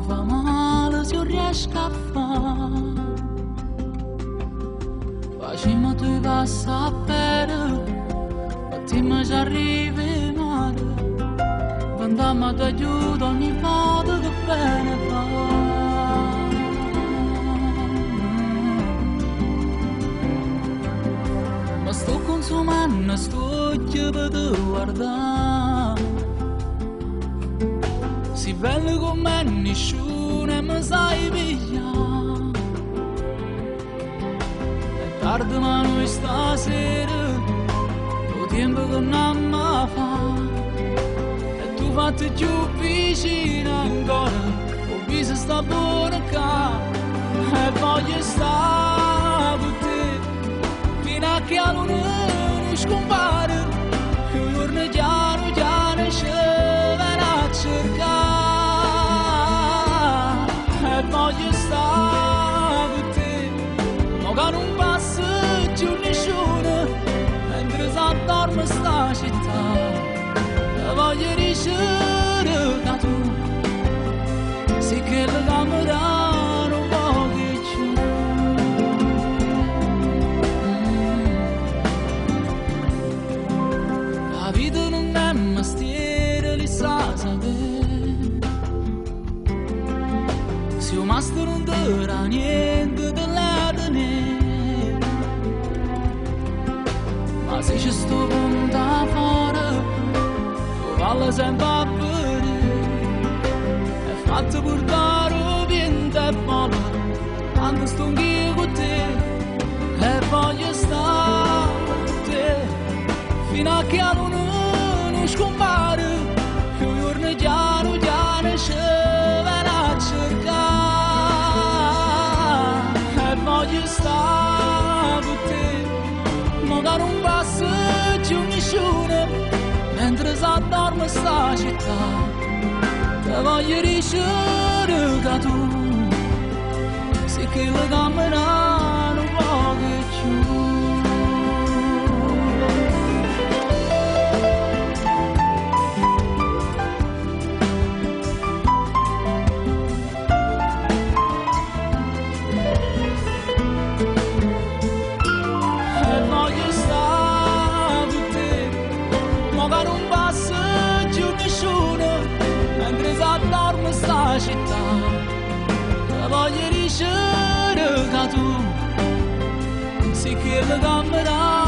fa male se io riesco a fare. Facciamo tu passa per, ma ti mi ci arrivi male. Andiamo ad aiuto ogni volta che bene fa. Ma sto consumando, sto per te guardare. Si bello con me nessuno mi sai pigliare. È tardi ma noi stasera lo tempo che non mi fa. E tu fatti più vicino ancora, ho visto sta buona qua. E voglio stare con te fino a che la luna non scompare. Un giorno chiaro chiaro ci verrà a cercare. E voglio stare con te, ma che non passa più nessuno, mentre si addorme sta città. E voglio ricevere da tu, sì che la camera non voglio più. La vita non è un mestiere, li sa sapere. Se o master non darà niente dell'eterne, ma se ci sto punta fuori, tu vale sempre a vedere. È fatto portare vento e molla, quando sto anch'io con te. E voglio stare con te, fino a che la luna non scompare. Un giorno chiaro chiaro ci verrà a cercare. Voglio stare con te, ma che non passa più nessuno, mentre si addorme sta città. Te voglio ricevere da tu, sì che la camera non voglio più. Sta città, te voglio ricevere da tu, sì che la camera